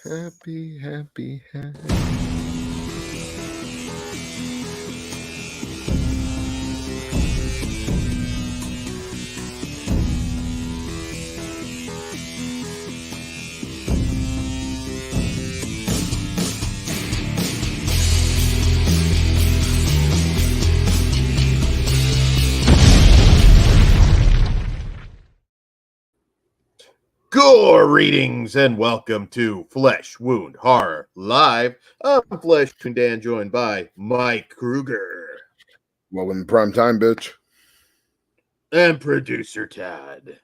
Happy, happy, happy. Greetings and welcome to Flesh Wound Horror Live. I'm Flesh Wound Dan, joined by Mike Kruger Welcome to prime time, bitch. and producer Todd.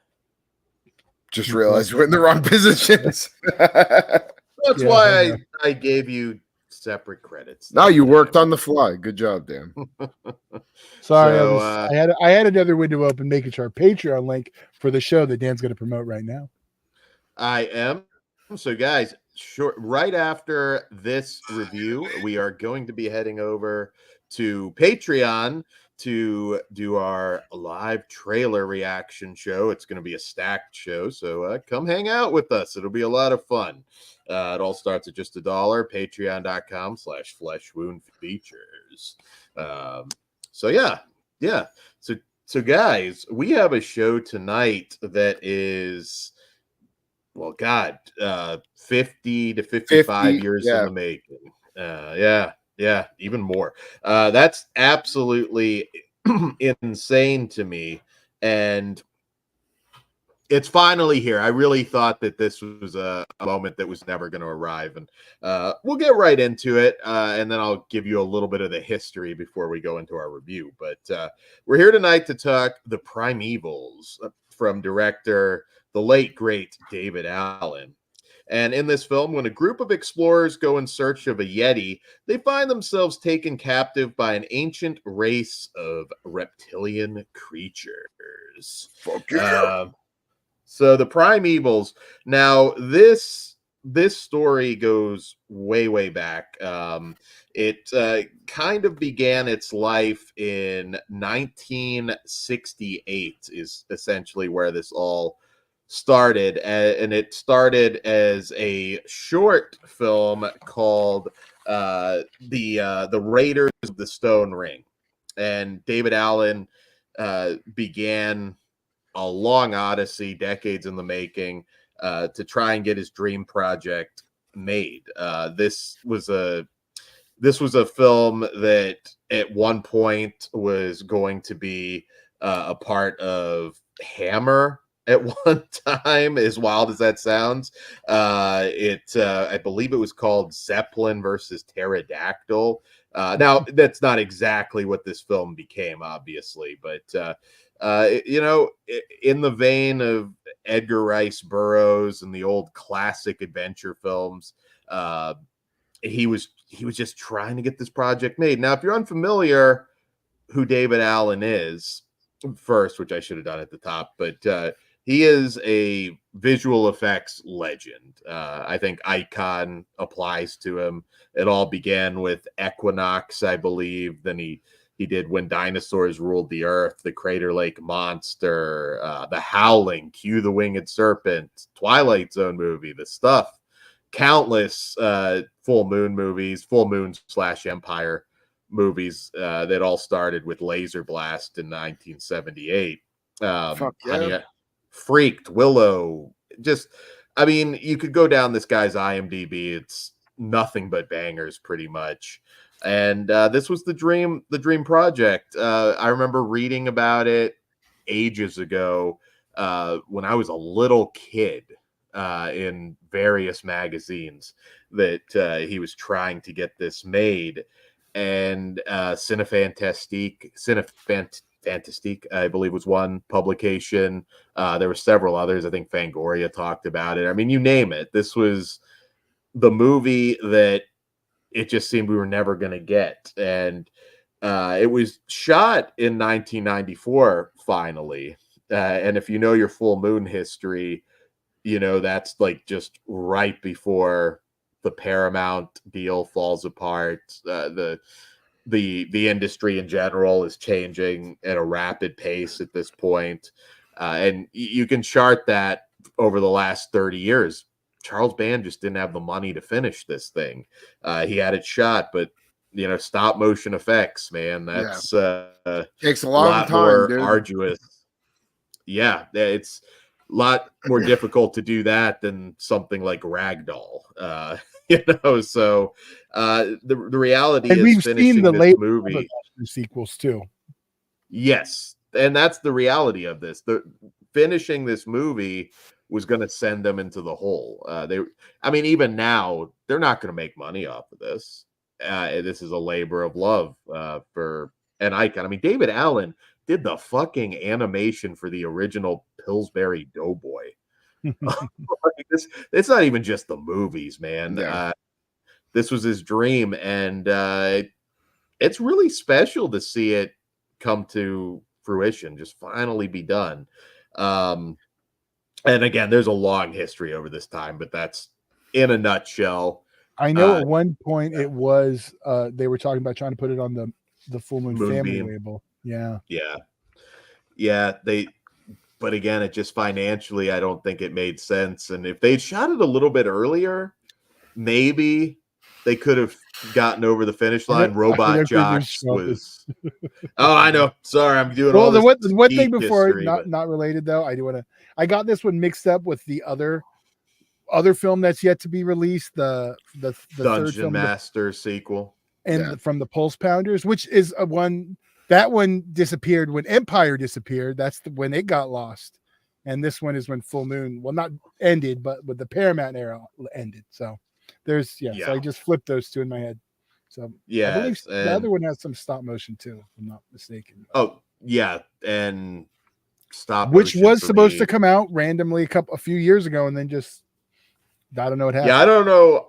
Just realized we're in the wrong positions. That's why I gave you separate credits. Now you worked on the fly. Good job, Dan. Sorry, So, I had another window open, making sure our Patreon link for the show that Dan's going to promote right now. I am. So, guys, right after this review, we are going to be heading over to Patreon to do our live trailer reaction show. It's going to be a stacked show, so come hang out with us. It'll be a lot of fun. It all starts at just $1, patreon.com/fleshwoundfeatures. So yeah. So guys, we have a show tonight that is, well, God, 50 to 55 years in the making. Yeah, even more. That's absolutely insane to me. And it's finally here. I really thought that this was a moment that was never going to arrive. And we'll get right into it. And then I'll give you a little bit of the history before we go into our review. But we're here tonight to talk The Primevals from director, the late, great David Allen. And in this film, when a group of explorers go in search of a Yeti, they find themselves taken captive by an ancient race of reptilian creatures. Fuck yeah. So the Primevals. Now, this story goes way back. It kind of began its life in 1968 is essentially where this all started, and it started as a short film called the Raiders of the Stone Ring, and David Allen began a long odyssey, decades in the making, to try and get his dream project made. This was a film that at one point was going to be a part of Hammer at one time, as wild as that sounds. I believe it was called Zeppelin versus Pterodactyl. Now, that's not exactly what this film became, obviously, but in the vein of Edgar Rice Burroughs and the old classic adventure films, he was just trying to get this project made. Now, if you're unfamiliar who David Allen is, first, which I should have done at the top, but he is a visual effects legend. I think icon applies to him. It all began with Equinox, I believe. Then he did When Dinosaurs Ruled the Earth, The Crater Lake Monster, The Howling, Q the Winged Serpent, Twilight Zone movie, The Stuff, countless full moon movies, full moon / Empire movies that all started with Laser Blast in 1978. Freaked, Willow, you could go down this guy's IMDb. It's nothing but bangers, pretty much. And this was the dream project. I remember reading about it ages ago when I was a little kid in various magazines that he was trying to get this made. And Cinefantastique, I believe, was one publication. There were several others. I think Fangoria talked about it. I mean, you name it. This was the movie that it just seemed we were never going to get. And it was shot in 1994, finally. And if you know your full moon history, you know that's like just right before the Paramount deal falls apart. The industry in general is changing at a rapid pace at this point. And you can chart that over the last 30 years Charles Band just didn't have the money to finish this thing. He had it shot, but stop motion effects, man, Yeah. that's Takes a a long lot time, more dude. arduous. Yeah, it's a lot more difficult to do that than something like Ragdoll. So the reality And is we've seen finishing the this late movie. sequels too. Yes, and that's the reality of this. The finishing this movie was going to send them into the hole. I mean, even now, they're not going to make money off of this. This is a labor of love for an icon. I mean, David Allen did the fucking animation for the original Pillsbury Doughboy. Like, it's not even just the movies, man. Yeah. This was his dream, and it's really special to see it come to fruition, just finally be done. And again, there's a long history over this time, but that's in a nutshell. I know at one point it was they were talking about trying to put it on the Full Moon Family Moonbeam. label. Yeah. But again, it just financially, I don't think it made sense. And if they'd shot it a little bit earlier, maybe they could have gotten over the finish line. Robot Jocks was. Oh, I know. Sorry, I'm doing all the this. one thing before history, not related though, I got this one mixed up with the other film that's yet to be released, the third Dungeon film, Master sequel, and from the Pulse Pounders, which is a one that one disappeared when Empire disappeared. That's when it got lost, and this one is when Full Moon, well, not ended, but with the Paramount era ended. So there's so I just flipped those two in my head. So I believe the other one has some stop motion too, if I'm not mistaken. Oh yeah, and stop which motion was supposed me. to come out randomly a few years ago, and then just I don't know what happened. Yeah,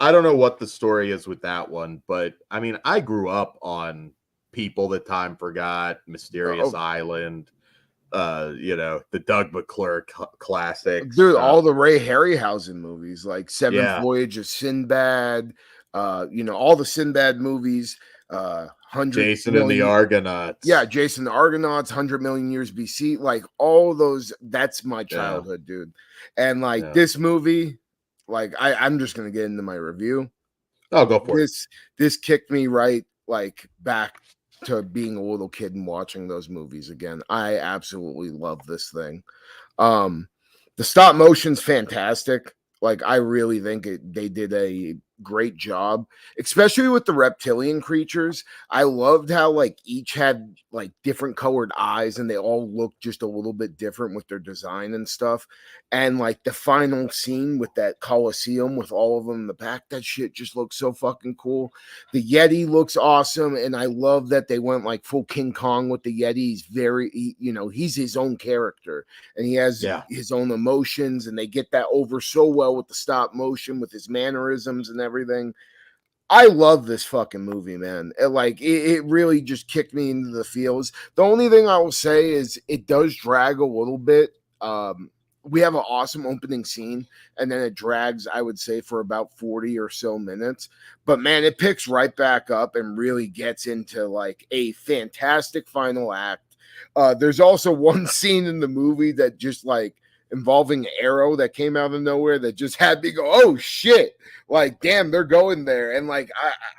I don't know what the story is with that one, but I mean, I grew up on People That Time Forgot, Mysterious Island, the Doug McClure classics. Dude, all the Ray Harryhausen movies, like Seventh Voyage of Sinbad, all the Sinbad movies, Jason and the Argonauts. Yeah, Jason the Argonauts, 100 Million Years BC, like all those, that's my childhood, dude. And like this movie, like I'm just gonna get into my review. Oh, go for it. This kicked me right like back to being a little kid and watching those movies again. I absolutely love this thing. The stop motion's fantastic. Like I really think they did a great job, especially with the reptilian creatures. I loved how like each had like different colored eyes and they all looked just a little bit different with their design and stuff. And like the final scene with that Coliseum with all of them in the back, that shit just looks so fucking cool. The Yeti looks awesome, and I love that they went like full King Kong with the Yeti. He's his own character and he has his own emotions, and they get that over so well with the stop motion with his mannerisms and everything. I love this fucking movie, man. It really just kicked me into the feels. The only thing I will say is it does drag a little bit. We have an awesome opening scene, and then it drags, I would say, for about 40 or so minutes. But man, it picks right back up and really gets into like a fantastic final act. There's also one scene in the movie that just like involving Arrow that came out of nowhere that just had me go, oh shit, like damn, they're going there. And like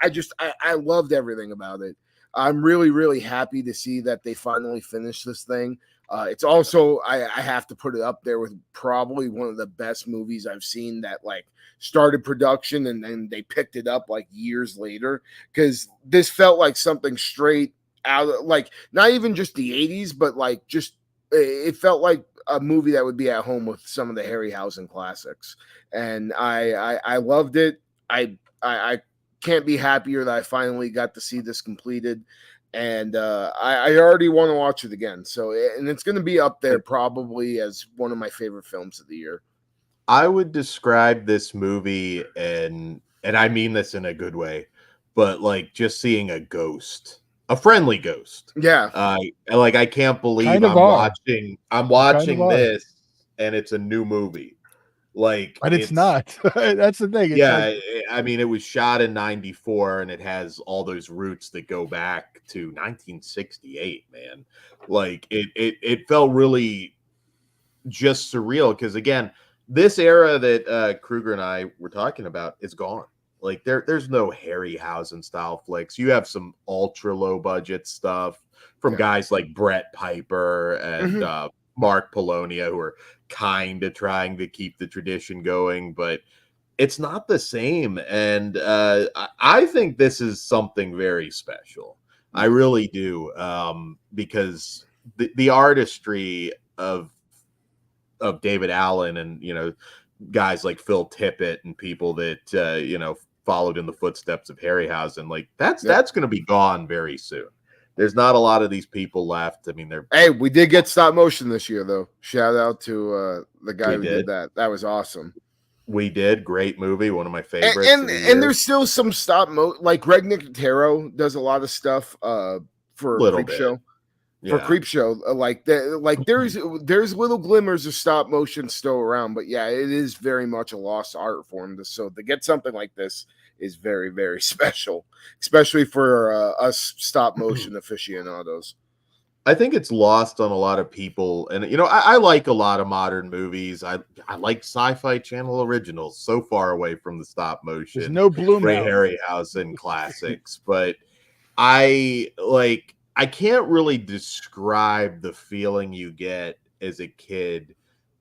I loved everything about it. I'm really, really happy to see that they finally finished this thing. It's also, I have to put it up there with probably one of the best movies I've seen that like started production and then they picked it up like years later, because this felt like something straight out of like not even just the 80s, but like just it felt like a movie that would be at home with some of the Harryhausen classics. And I loved it. I can't be happier that I finally got to see this completed. And I already want to watch it again. So, and it's going to be up there probably as one of my favorite films of the year. I would describe this movie, and I mean this in a good way, but like just seeing a ghost, a friendly ghost. Yeah. Like I can't believe I'm watching this, and it's a new movie. Like, but it's not. That's the thing. It's I mean, it was shot in '94, and it has all those roots that go back to 1968. Man, like it felt really just surreal because again, this era that Kruger and I were talking about is gone. Like there's no Harryhausen style flicks. You have some ultra low budget stuff from guys like Brett Piper and Mark Polonia, who are kind of trying to keep the tradition going, but it's not the same. And I think this is something very special. I really do, because the artistry of David Allen and guys like Phil Tippett and people that followed in the footsteps of Harryhausen, like that's going to be gone very soon. There's not a lot of these people left. I mean, hey, we did get stop motion this year, though. Shout out to the guy who did that. That was awesome. We did. Great movie. One of my favorites. And there's still some stop motion. Like Greg Nicotero does a lot of stuff for Creepshow. For Creepshow, there's little glimmers of stop motion still around, but yeah, it is very much a lost art form. So to get something like this is very, very special, especially for us stop motion aficionados. I think it's lost on a lot of people, and I like a lot of modern movies. I like Sci-Fi Channel originals. So far away from the stop motion, there's no Blue Ray Harryhausen classics, but I can't really describe the feeling you get as a kid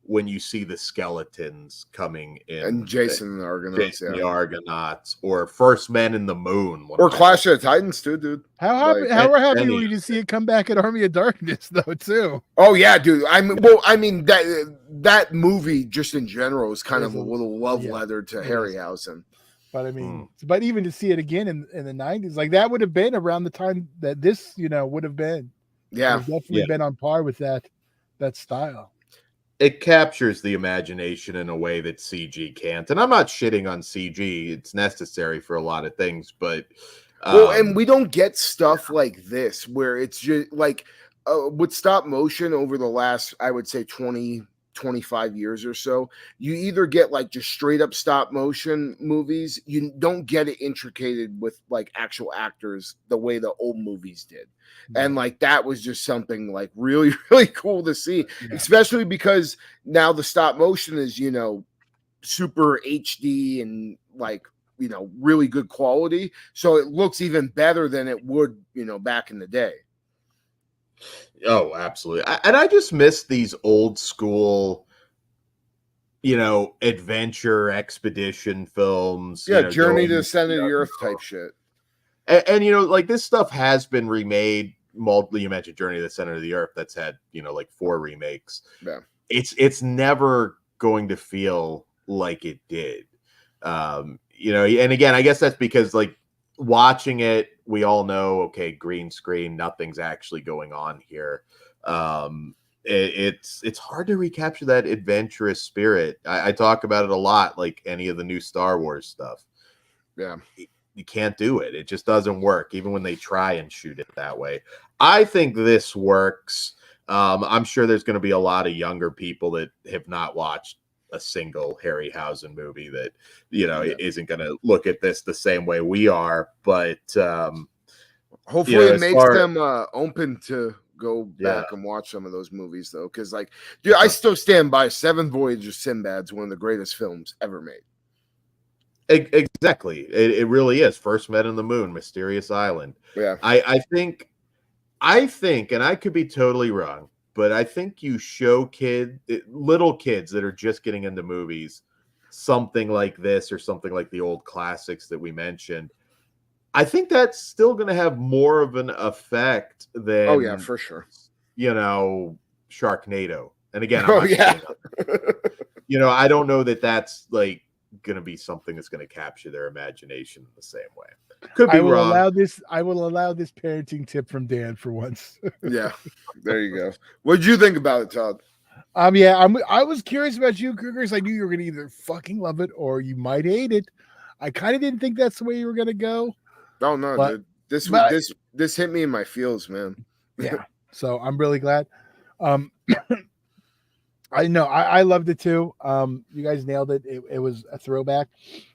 when you see the skeletons coming in. And Jason and the Argonauts. The Argonauts, or First Men in the Moon. Or Clash of the Titans, too, dude. How happy were you to see it come back at Army of Darkness, though, too? Oh, yeah, dude. That movie, just in general, is kind of a little love letter to Harryhausen. But I mean, but even to see it again in the 90s, like that would have been around the time that this, would have been. Yeah. Definitely been on par with that style. It captures the imagination in a way that CG can't. And I'm not shitting on CG. It's necessary for a lot of things, but and we don't get stuff like this where it's just like with stop motion over the last, I would say 25 years or so, you either get like just straight up stop motion movies. You don't get it intricated with like actual actors the way the old movies did. And like that was just something like really, really cool to see, especially because now the stop motion is, super HD and like, really good quality. So it looks even better than it would, back in the day. Oh, absolutely. And I just miss these old school, adventure expedition films. Yeah, Journey to the Center of the Earth type shit. And like this stuff has been remade. You mentioned Journey to the Center of the Earth. That's had, like 4 remakes. Yeah. It's never going to feel like it did. And again, I guess that's because like watching it, we all know, okay, green screen, nothing's actually going on here. It's hard to recapture that adventurous spirit. I talk about it a lot, like any of the new Star Wars stuff. Yeah. You can't do it. It just doesn't work, even when they try and shoot it that way. I think this works. I'm sure there's going to be a lot of younger people that have not watched a single Harryhausen movie that, isn't going to look at this the same way we are. But hopefully it makes them open to go back and watch some of those movies, though. Because, like, dude, I still stand by Seventh Voyage of Sinbad's one of the greatest films ever made. Exactly. It really is. First Men in the Moon, Mysterious Island. Yeah. I think, and I could be totally wrong, but I think you show little kids that are just getting into movies, something like this or something like the old classics that we mentioned. I think that's still going to have more of an effect than, oh yeah, for sure, Sharknado. And again, I don't know that that's like going to be something that's going to capture their imagination in the same way. Could be wrong. I will allow this parenting tip from Dan for once. Yeah, there you go. What did you think about it, Todd? I was curious about you, Cougars. I knew you were going to either fucking love it or you might hate it. I kind of didn't think that's the way you were going to go. Oh no, dude. This hit me in my feels, man. Yeah. So I'm really glad. I know I loved it too. You guys nailed it. It was a throwback.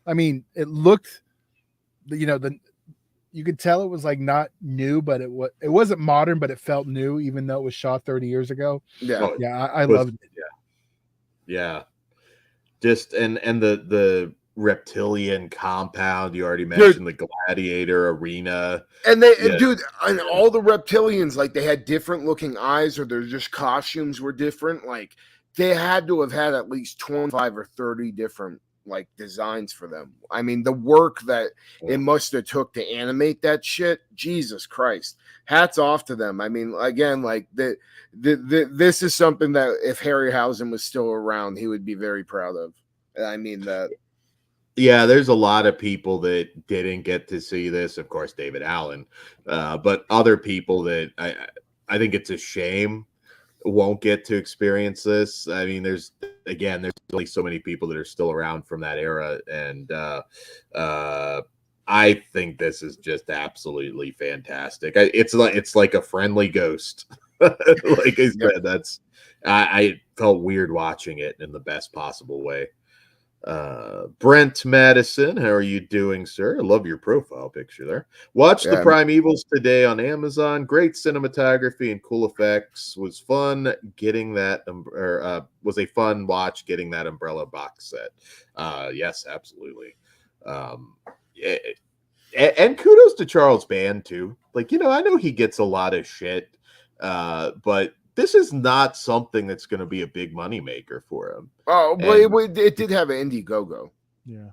I mean, it looked, you could tell it was like not new, but it wasn't modern, but it felt new, even though it was shot 30 years ago. Yeah. Yeah. I loved it. Yeah. just and the reptilian compound. You already Dude. mentioned the gladiator arena. And they, Yeah. dude, and all the reptilians, like they had different looking eyes, or their just costumes were different. Like they had to have had at least 25 or 30 different like designs for them. I mean, the work that it must have took to animate that shit, Jesus Christ. Hats off to them. I mean, again, like this is something that if Harryhausen was still around, he would be very proud of. I mean that. Yeah, there's a lot of people that didn't get to see this. Of course, David Allen, but other people that I think it's a shame won't get to experience this. I mean, there's only so many people that are still around from that era, and I think this is just absolutely fantastic. It's like a friendly ghost. Like I said, I felt weird watching it in the best possible way. Brent Madison, how are you doing, sir? I love your profile picture there. Watch the Primevals today on Amazon. Great cinematography and cool effects. Was fun getting that, was a fun watch getting that Umbrella box set. Yes, absolutely. And kudos to Charles Band too. Like, I know he gets a lot of shit, but this is not something that's going to be a big money maker for him. Oh, but it did have an Indiegogo. Yeah.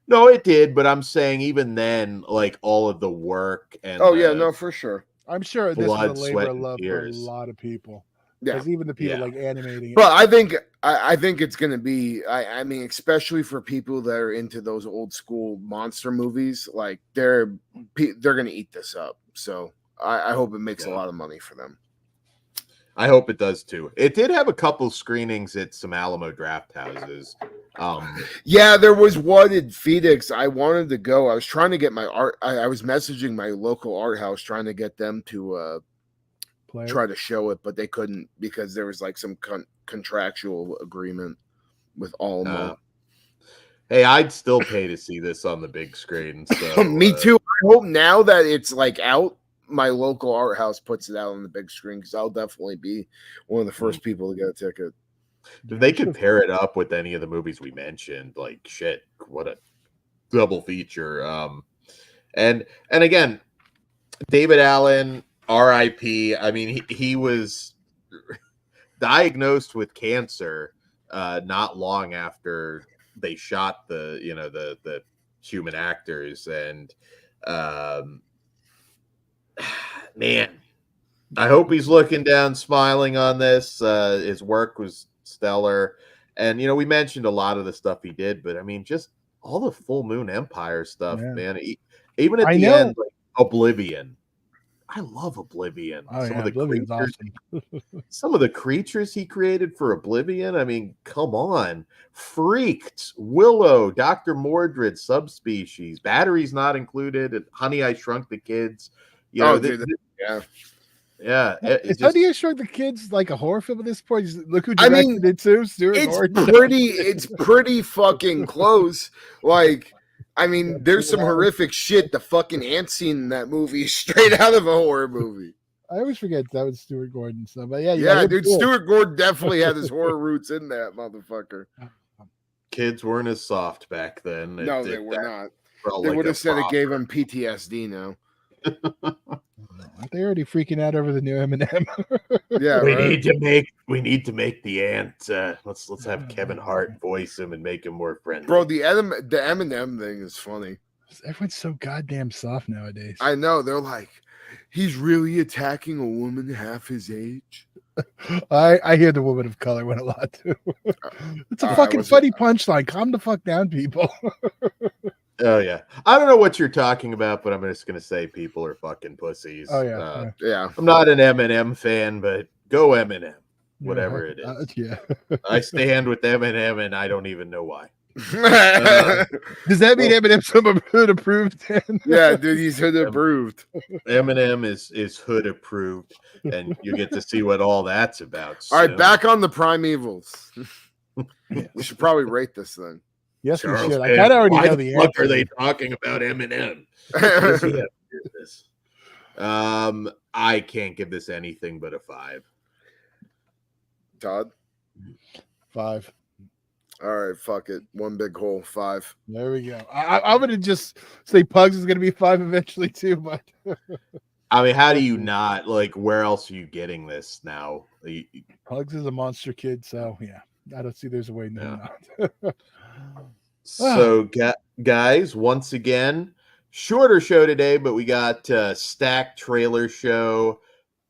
No, it did, but I'm saying even then, like all of the work and no, for sure. I'm sure this is a blood, labor sweat, of and love for a tears. lot of people. Yeah. Because even the people like animating it. But I think it's going to be, I mean, especially for people that are into those old school monster movies, like they're going to eat this up. So I hope it makes a lot of money for them. I hope it does too. It did have a couple screenings at some Alamo draft houses. Yeah, there was one in Phoenix. I wanted to go. I was trying to get my art. I was messaging my local art house trying to get them to try to show it, but they couldn't because there was like some contractual agreement with Alamo. Hey, I'd still pay to see this on the big screen. So me too. I hope now that it's like out, my local art house puts it out on the big screen because I'll definitely be one of the first people to get a ticket. If they could pair it up with any of the movies we mentioned, like shit, what a double feature. And again, David Allen, R.I.P. I mean, he was diagnosed with cancer not long after they shot the human actors, and man, I hope he's looking down, smiling on this. His work was stellar. And, we mentioned a lot of the stuff he did, but I mean, just all the Full Moon Empire stuff, man. Even at the end, like Oblivion. I love Oblivion. Oblivion's awesome. Some of the creatures he created for Oblivion. I mean, come on. Freaked, Willow, Dr. Mordred, Subspecies, Batteries Not Included, and Honey, I Shrunk the Kids. Yeah. Is Honey, I Shrunk the Kids like a horror film at this point? Look who directed it too, Stuart Gordon. It's pretty fucking close. Like, I mean, there's some horrific shit. The fucking ant scene in that movie is straight out of a horror movie. I always forget that was Stuart Gordon. So, but dude, Stuart Gordon definitely had his horror roots in that motherfucker. Kids weren't as soft back then. No, they were not. They would have said it gave him PTSD now. Aren't they already freaking out over the new Eminem? Yeah, we need to make the ant. Let's have Kevin Hart voice him and make him more friendly. Bro, the Eminem thing is funny. Everyone's so goddamn soft nowadays. I know. They're like, he's really attacking a woman half his age. I hear the woman of color went a lot too. It's a fucking funny punchline. Calm the fuck down, people. Oh yeah, I don't know what you're talking about, but I'm just gonna say people are fucking pussies. Oh yeah, yeah. I'm not an Eminem fan, but go Eminem, whatever it is. Yeah, I stand with Eminem, and I don't even know why. Does that mean Eminem's hood approved? Yeah, dude, he's hood approved. Eminem is hood approved, and you get to see what all that's about. All right, back on the Primevals. We should probably rate this thing. Yes, we should. I kind of already know the answer. What are they talking about Eminem? I can't give this anything but a 5. Todd? 5. All right, fuck it. One big hole, 5. There we go. I'm gonna just say Pugs is gonna be 5 eventually too, but I mean, how do you not like? Where else are you getting this now? Pugs is a monster kid, so yeah, I don't see there's a way Yeah. not. So, guys, once again, shorter show today, but we got stacked trailer show.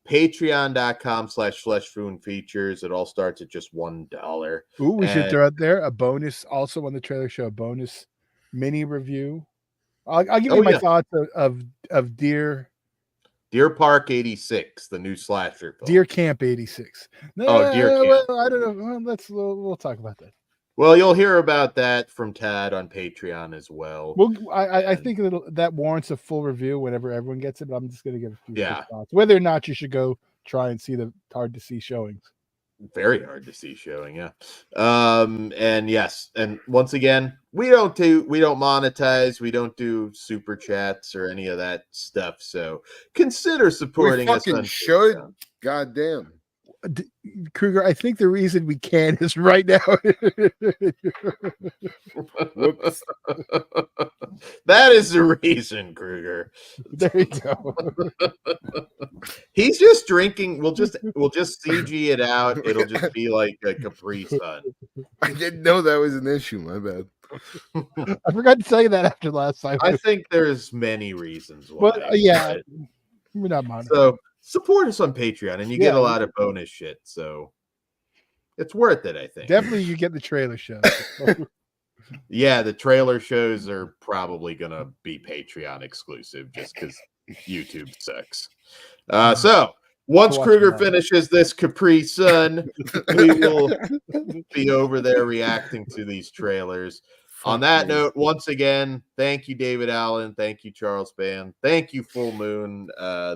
Patreon.com/Fleshfoon features. It all starts at just $1. Ooh, we should throw out there a bonus also on the trailer show, a bonus mini review. I'll give you my thoughts of Deer Park 86, the new slasher film. Deer Camp 86. No, Deer Camp. Well, I don't know. Well, we'll talk about that. Well, you'll hear about that from Tad on Patreon as well. Well, I think that warrants a full review whenever everyone gets it, but I'm just going to give a few thoughts. Whether or not you should go try and see the hard-to-see showings. Very hard to see showing, yeah. And yes, and once again, we don't monetize, we don't do super chats or any of that stuff. So consider supporting us. We should. Goddamn. Kruger, I think the reason we can is right now. Whoops. That is the reason, Kruger. There you go. He's just drinking. We'll just CG it out. It'll just be like a Capri Sun. I didn't know that was an issue. My bad. I forgot to tell you that after last time. I think there's many reasons why. Well, yeah, we're not monitoring. So support us on Patreon, and you get a lot of bonus shit. So it's worth it, I think. Definitely, you get the trailer show. Yeah, the trailer shows are probably gonna be Patreon exclusive, just because YouTube sucks. So once Kruger finishes this Capri Sun, we will be over there reacting to these trailers. On that note, once again, thank you, David Allen. Thank you, Charles Band. Thank you, Full Moon.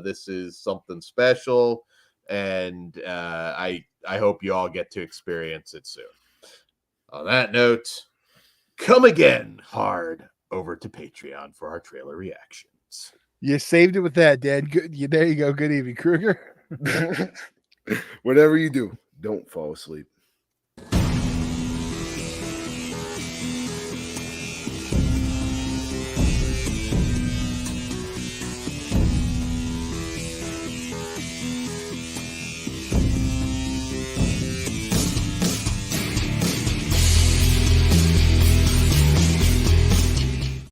This is something special, and I hope you all get to experience it soon. On that note, come again hard over to Patreon for our trailer reactions. You saved it with that, Dan. Good. There you go. Good evening, Kruger. Whatever you do, don't fall asleep.